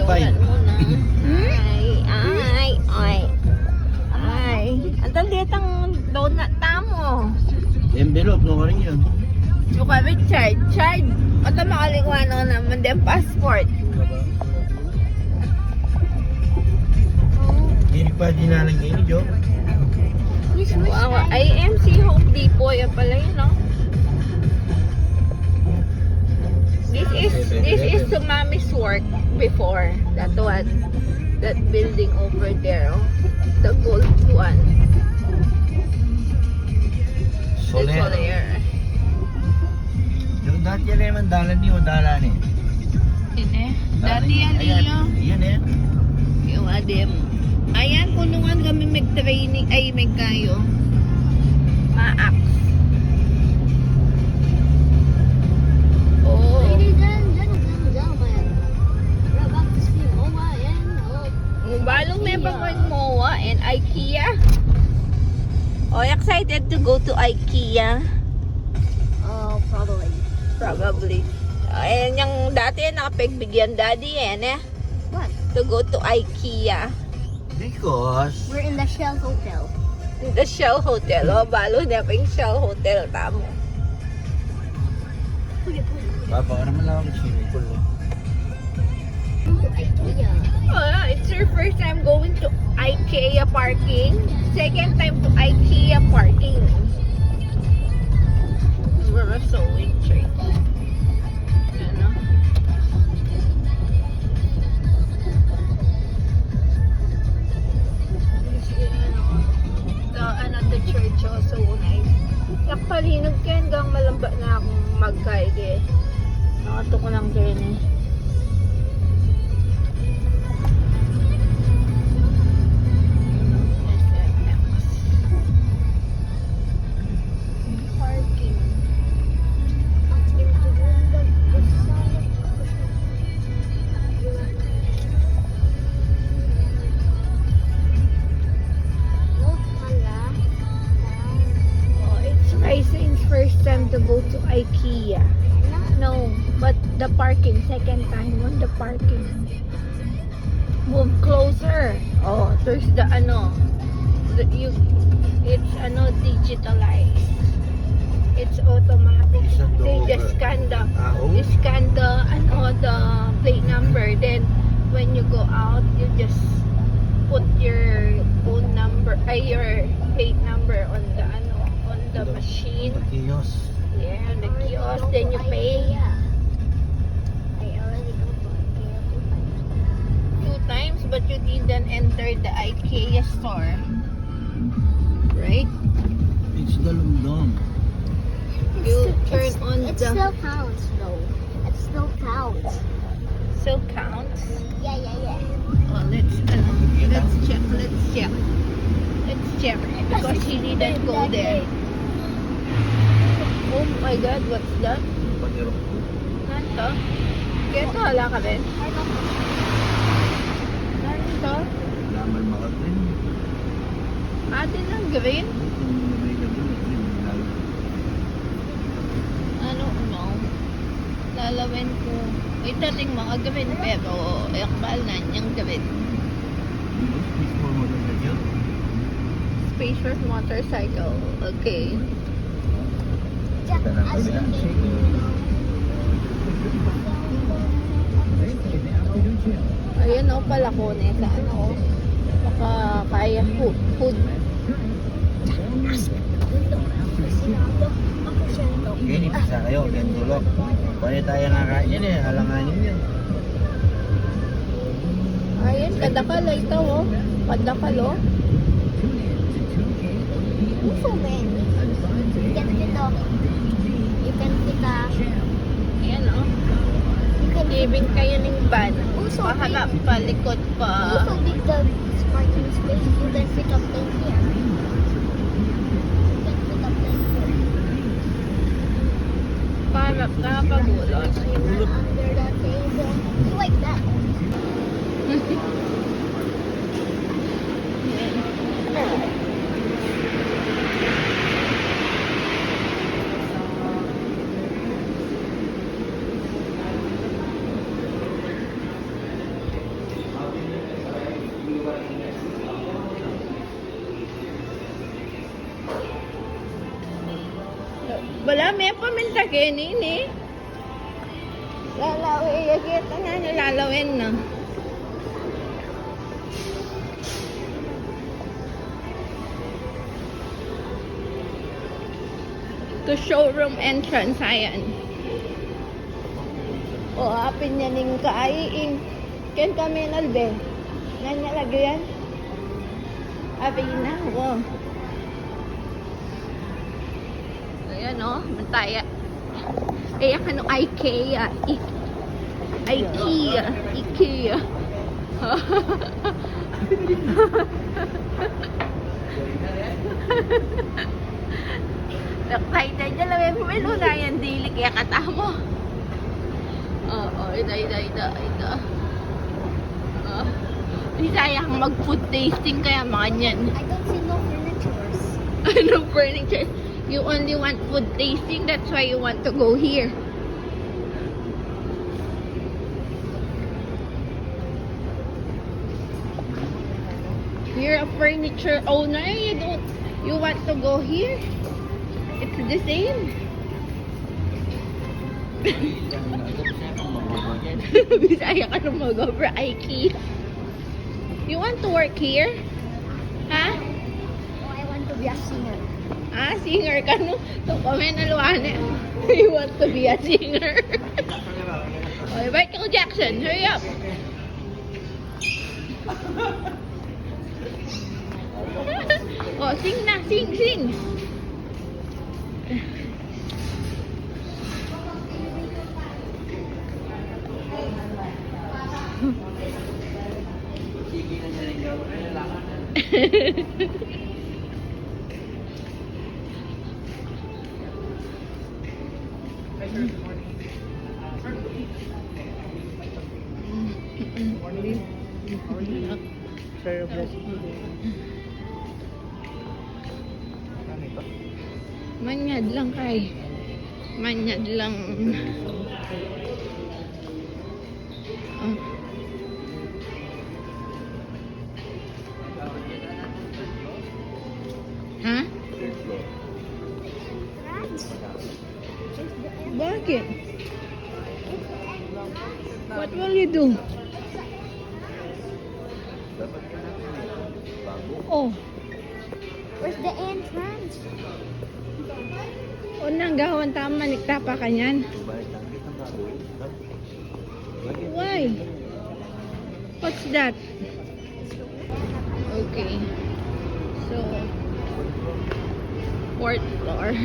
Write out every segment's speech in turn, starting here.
Wifi. Ay. Ang talit ang donut tamo. Envelope, no ka rin yun. So kami charge. At makalikuha naman din passport. Hindi pa dinalagay ni Joe. IMC Home Depot. Yan pala yun, no? This is Sumami's work before. That one. That building over there. Oh. The gold one. Soler. The Soler. Yung dati yan naman dalan ni Odala ni. Ini. Dati yan nila. Yan eh. Yung adim. Ayan, kulungan kami mag-training. Ay, may kayo. Maak. Oh. Ladies and gentlemen, we're about to see MOA and Balong member mo yung MOA and IKEA. Oh, excited to go to IKEA? probably. Probably. Ayan yung dati nakapagbigyan daddy eh. What? To go to IKEA. Because We're in the Shell Hotel. The Shell Hotel. Oh, balo na pa yung Shell Hotel. Tamo. baba ka naman lang ako swimming pool eh. IKEA. Oh, it's your first time going to IKEA parking. Second time to IKEA parking. We're so intrigued. Ano? The church also nice. Nakapalinog kayo hanggang malamba na akong magkaige. Nakato ko lang kayo eh. Parking. Raisin's first time to go to IKEA. No, but the parking, second time on the parking. Move closer. Oh, there's the it's digitalized. It's automatic. They just scan the plate number. Then when you go out, you just put your phone number, your plate number on the machine. The kiosk. Yeah, the kiosk. Then you pay. I already go to IKEA 2 times, but you didn't enter the IKEA store. Right? It's the London. You turn on It the... still counts though. It still counts. Still counts. Yeah. Oh, let's check. Let's check. Because she didn't go there. Oh my God, what's that? Pagirok ko. Nanto? Kaya ito, hala ka rin? Nanto? Naman makagreen. Atin ang green? Ano, no? Lalawin ko. Ito ting mga green, pero ekbal na niyang green. Spacious motorcycle. Okay. Ayan o pala ko sa baka kaya food. Ganyan, pisa kayo, ganyan tulog. Pwede tayo nakain yan eh, halanganin yan. Ayan, kadakal ito oh. Kadakal oh. Also, man, you can fit a. Ayan oh. Giving kayo ng van. Also, Paharap pa, likod pa. Also, big the parking space. You can fit up in here. You can fit up in here. Paharap ka, pagulot. Under that table. You like that? sa kinini. Lalawin, kita nga nyo lalawin na. To showroom entrance, ayan. O, apin niya ning kaiin. Ken kami nalbe. Nanya lagi yan. Apin na, wow. Ayan o, mantaya. Ayan ka no, IKEA. IKEA. IKEA. Excited dyan lang. May luna yan, dili kaya kata mo. Oo, ito. Isaya kang mag-food tasting kaya mga nyan. I don't see no furnitures. No furniture. You only want food tasting, that's why you want to go here. You're a furniture owner, you want to go here? It's the same. Bisaya ka nung mag-over IKEA. You want to work here? Ha? Oh, I want to be a singer. Ah, singer ka no? So, comment na luwane. You want to be a singer? Okay, Michael Jackson, hurry up. Oh, sing na, sing. Manyad lang kay. Manyad lang. Oh. Ha? Bakit? What will you do? Oh, Where's the entrance? unang gawan tama nagtapa ka niyan. Why? What's that? Okay. So, fourth floor.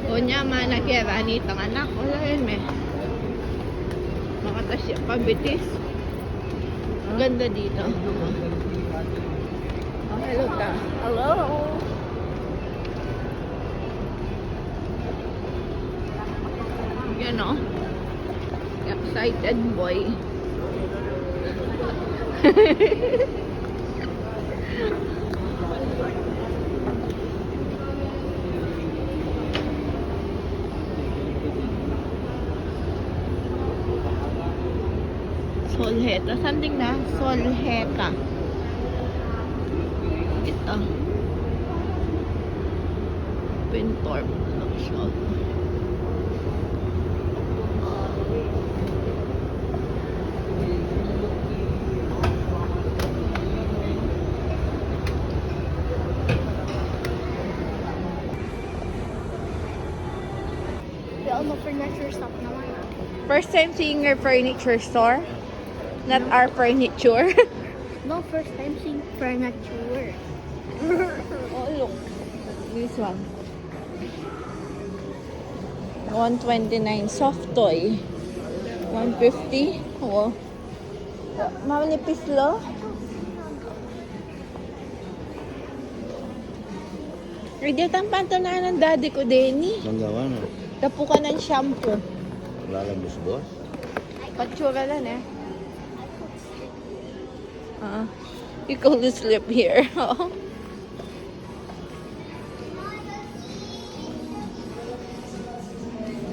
O niya manakira nitong anak. Wala yun me. Makatas siya pabitis. Ang ganda dito. Oh, hello ta. Hello. Yan o. Excited boy. Solheta. Something na. Solheta. Ito. Pintorp shop. The furniture shop naman. First time seeing your furniture store? Not our furniture. No, first time seeing furniture. Oh, look. This one. 129 soft toy. 150. Oh. Manipis lo. Hindi tampanto na ng daddy ko, Denny. Manggawa no? Tapo ka ng shampoo. Wala lang boss. Patsura lang eh. You could sleep here.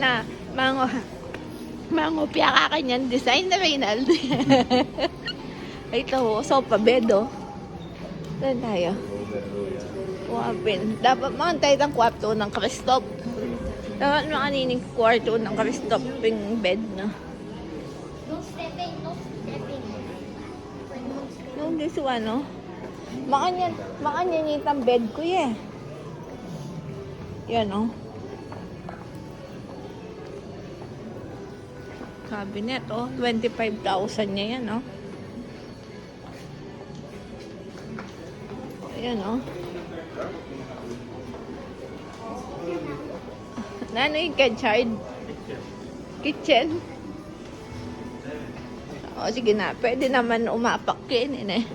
Na, mango piyaka kanyan design na Reynald. Ito, sofa bed oh. Saan tayo? Kuwapin. Dapat makantay ng kwarto ng Christoph. Dapat mo kanining kwarto ng stopping bed na. No stepping, no stepping. Yung this one, no? Makanyan ang bed ko, eh. Yan, no? Cabinet, oh. 25,000 niya yan, no? Ayan, oh. Ano yung kitchen? O, sige na. Pwede naman umapak yun, eh.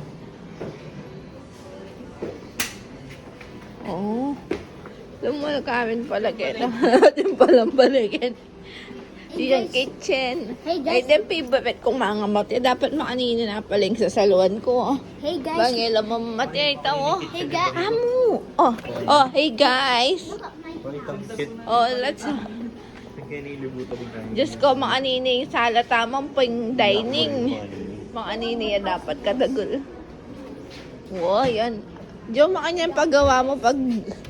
Oo. Lumul kami pala kita. Atin palang balikin. Yung kitchen. Hey, Ay, guys. din favorite kong mga mati. Dapat makanina na paling sa saluan ko. Oh. Hey guys. Bangila mamati. Ito, oh. Hey guys. Amo. Oh, hey guys. Look at my Oh, let's... Diyos ko, makanini yung sala. Tamang pang dining. Makanini yan dapat kadagol. Wow, yan. Diyo, makanya yung paggawa mo pag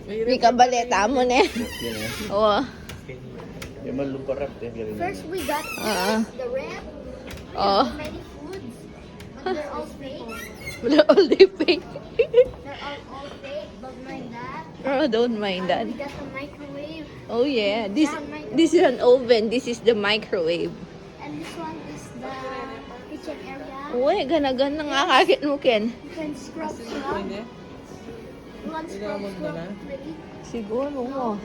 may kabaleta mo na. Oo. Yung maluparap eh. First we got the wrap. Oh. Many foods. But they're all fake. Wala all day fake. They're all fake. Don't mind that. Oh, don't mind that. We got the microwave. Oh yeah, this is an oven. This is the microwave. And this one is the kitchen area. Uy, gana-gana nga kakit mo, Ken. You can scrub. You want scrub, maybe. Siguro mo.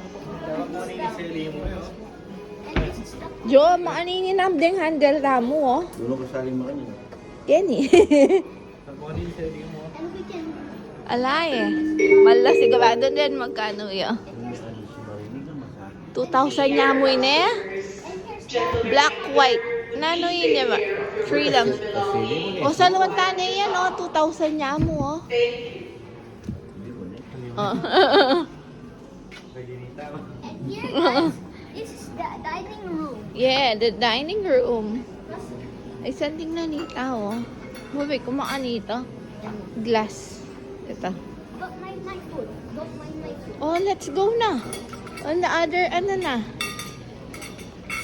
And this is the Jo, makanini namdeng handle tamo, oh. Dulo ko sa lima kanina. Kenny. and we can Alay, eh. Mala, sigurado din magkano yun. 2,000 niya mo yun, eh. Black, white. Nano yun niya ba? Freedom. O, sa luwan tane yan, oh. 2,000 niya mo, oh. Oh. and here guys, this is the dining room. Yeah, the dining room. Ay, saan tingnan nita, oh. Mabi, kumaan nito. Glass. Ito. Don't mind my food. Don't mind my food. Oh, let's go na. On the other, ano na.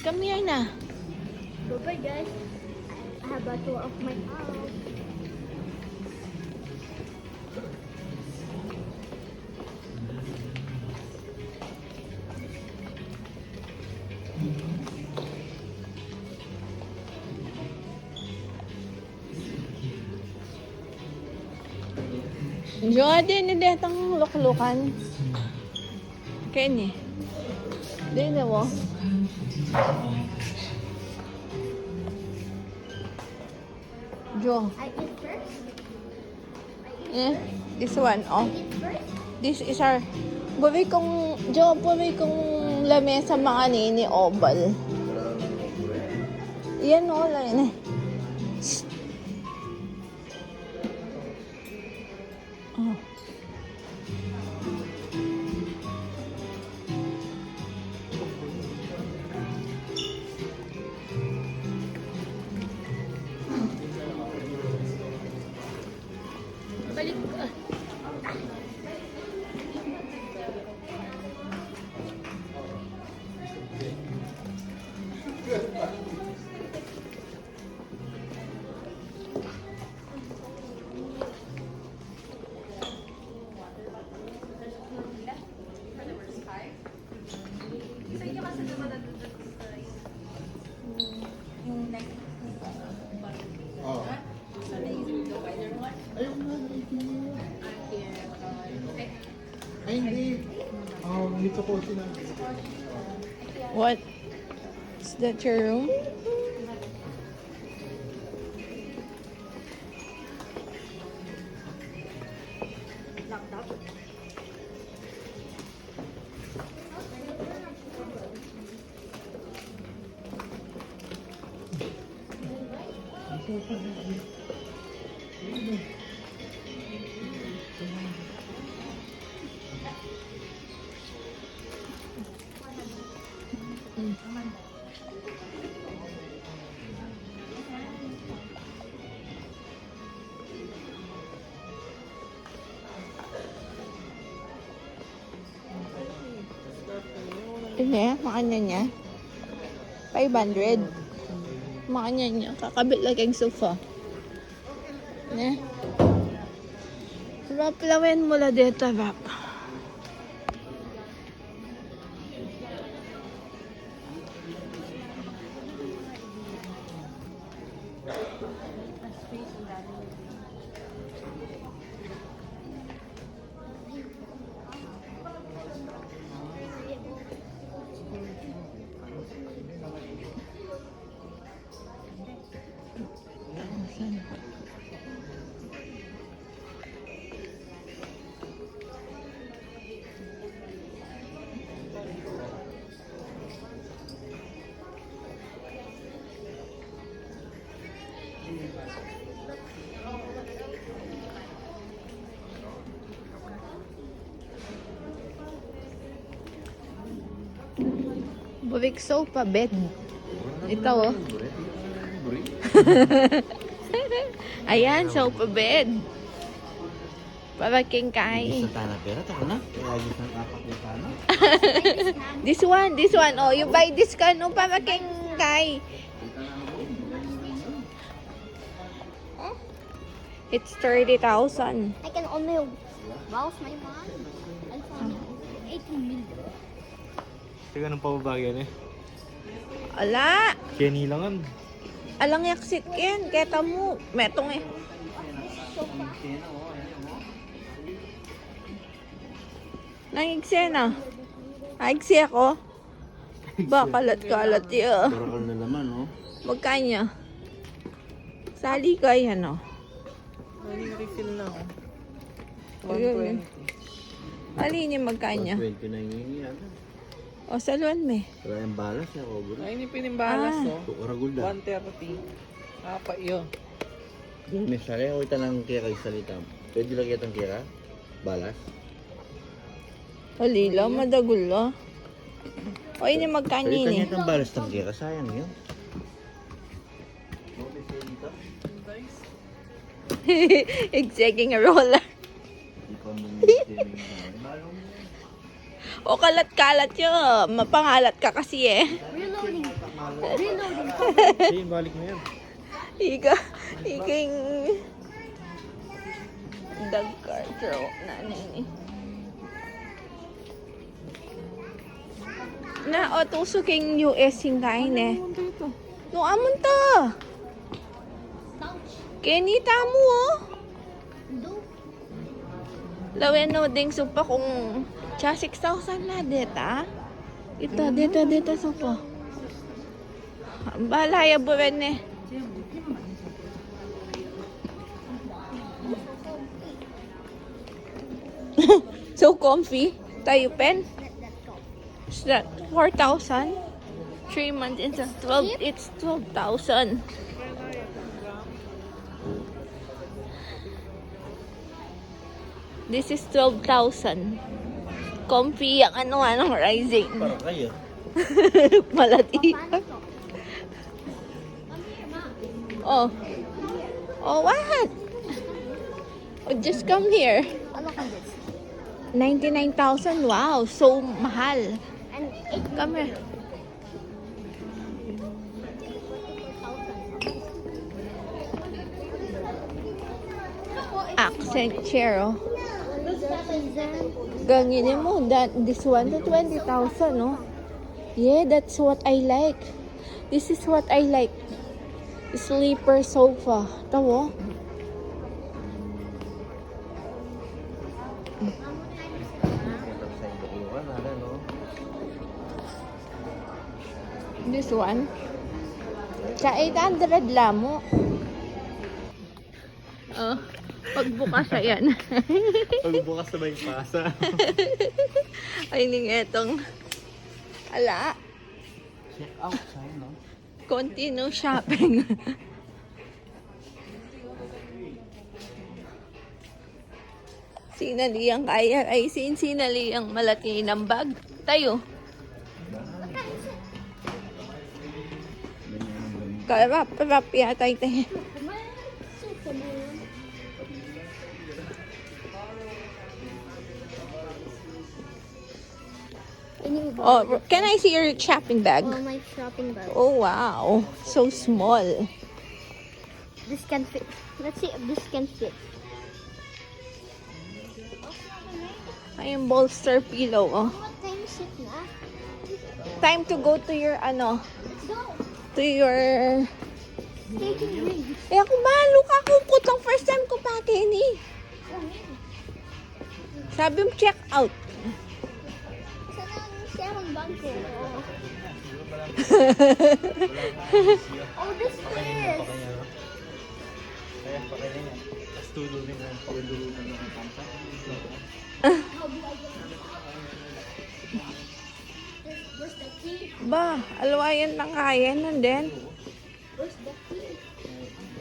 Come here na. Bye-bye guys. I have a tour of my house. Jordan, hindi itong luklukan. Kenny. Hindi mo. Jo. I eat first. This one, oh. Eat first. This is our... Babi kong... Jo, babi kong lamesa mga nini oval. Yan, oh. Lain eh. Oh. Balik ka. Ay, hindi. Dito po sila. What? Is that your room? Ini, makanya niya. 500. Makanya niya. Kakabit lang yung sofa. Ne? Rap, lawin mo la dito, Rap. Buwik sofa bed. Ito oh. Ayan, sofa bed. Para king kai. Sa tanah pera, tako na. Kaya agis ng kapakita na. This one. Oh, you buy this ka no para king kai. It's 30,000. I can only browse my mind. I found 18 million. Teka, anong pababagay yan eh? Ala. Kenny lang. Alang yaksit ken. Keta mo. Metong eh. Nangigsena. Aigsi ako. Ba, kalat-kalat yun. Barakal na naman, no? Magkanya. Sali ka yan, oh. Refill na ako. Ayun. Alin yung magkanya? 20 na yung yan. O, saluan me. Wala yung balas niya, Obra. Ay, hindi pinimbalas, Ah. oh. Ragulda. 130. Apa yun. May sari, o itanang kira yung salita. Pwede lang itang kira? Balas? Alila, madagulo. O, yun yung magkanya Salita yun niya eh. itang balas ng kira, sayang yun. Exeking a roller. O, kalat-kalat yun. Mapangalat ka kasi eh. Reloading. Sige, balik na yan. Iking dagkar throw na nini. Na o tusuking US yung kain eh. No amon to. Kenita mo oh. Lawin no ding supa kung cha 6,000 na deta. Ito deta supa. Balaya buwan eh. So comfy. Tayo pen. Is that 4,000? 3 months into 12. It's 12,000. This is 12,000. Comfy ang ano rising. Para kayo. Malati. Oh. Oh, what? Oh, just come here. Ano ka this? 99,000. Wow, so mahal. And 8 Come here. Accent chair, oh. Ganyan mo. This one to 20,000, no? Yeah, that's what I like. This is what I like. Sleeper sofa. Tawo. This one. Sa 800 lang mo. Oh, pagbukas ayan. Pagbukas na ba yung pasa? Ay, ning etong ala. Check out, sa'yo, no? Continue shopping. Sinali ang kaya ay sinali ang malaki ng bag. Tayo. Karap yata ito. Can you Oh, can I see your shopping bag? Oh, my shopping bag. Oh, wow. So small. This can fit. Let's see if this can fit. Ay, yung bolster pillow, oh. What time is it na? Time to go to your, ano, Let's go. to your... Taking rings. Eh, ako malo ka. Kukot lang first time ko pa, Kenny. Sabi mo, check out. Saan ang sarang bag ko? Oh, this is. Kaya pa kaya niya. Tapos tulo rin ang pagdulo ng mga pampa. Where's the key? Ba, alwayan lang kaya. And then, Where's the key?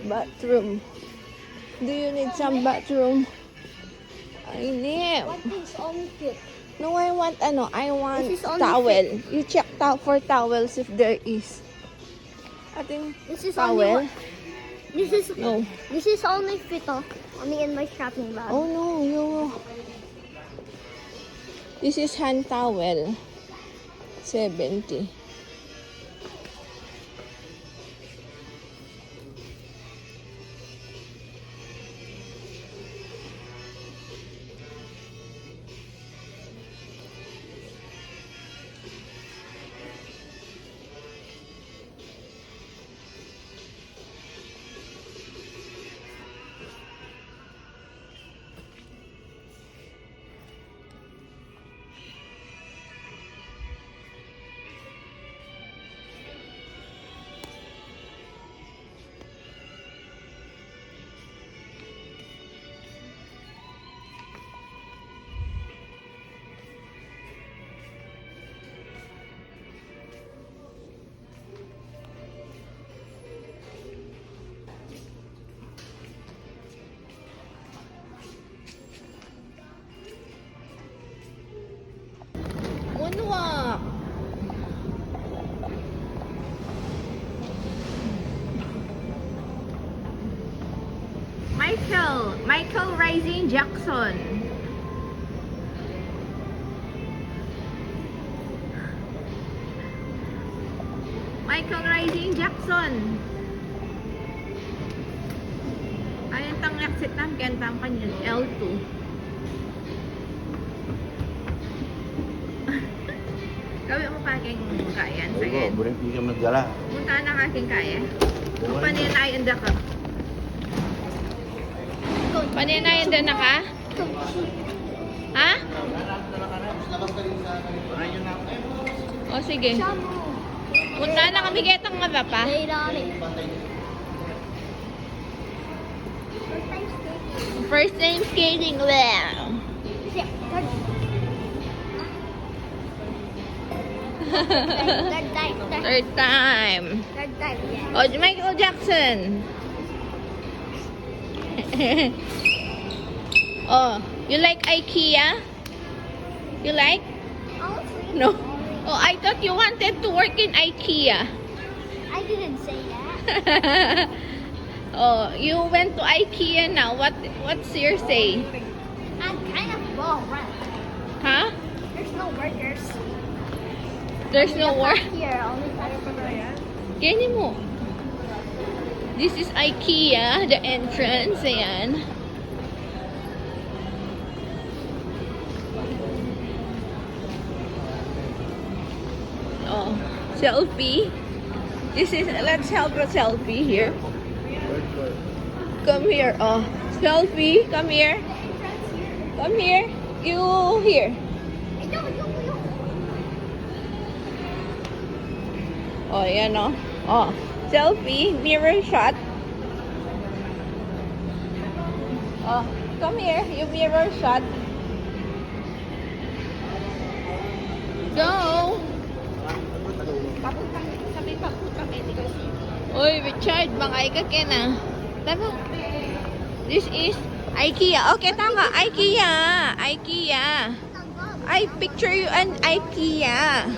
bathroom. Do you need some bathroom? I need. What is only fit? No, I want, I want This is only towel. You check for towels if there is. I think This is towel. only. This is No. This is only fit. Only in my shopping bag. Oh no, this is hand towel. 70. Moonwalk. Michael Rising Jackson. Michael Rising Jackson. Ayan tang exit ng kentang kanyan L2. Gawin mo kaking kayan. Oo, Sige. buring hindi ka magdala. Punta na kaking kaya. Paninayan da ka. Paninayan da na ka? Ha? O sige. Punta na kami getang nga ba pa? Lay down it. First time skating lang. Third time. Third time. Third time. Yeah. Oh, Michael Jackson. Oh, you like IKEA? You like? No. Oh, I thought you wanted to work in IKEA. I didn't say that. Oh, you went to IKEA now. What's your say? I'm kind of well run. Huh? There's no workers. There's no work. Here, only customer. Ganyan mo. This is IKEA, the entrance. Ayan. Oh, selfie. Let's have a selfie here. Come here. Oh, selfie. Come here. Come here. You here. Oh, yan oh. Oh, selfie, mirror shot. Oh, come here, you mirror shot. Go. Oy, Richard, bangay ka kena. Tama. This is IKEA. Okay, tama. IKEA. IKEA. I picture you an IKEA.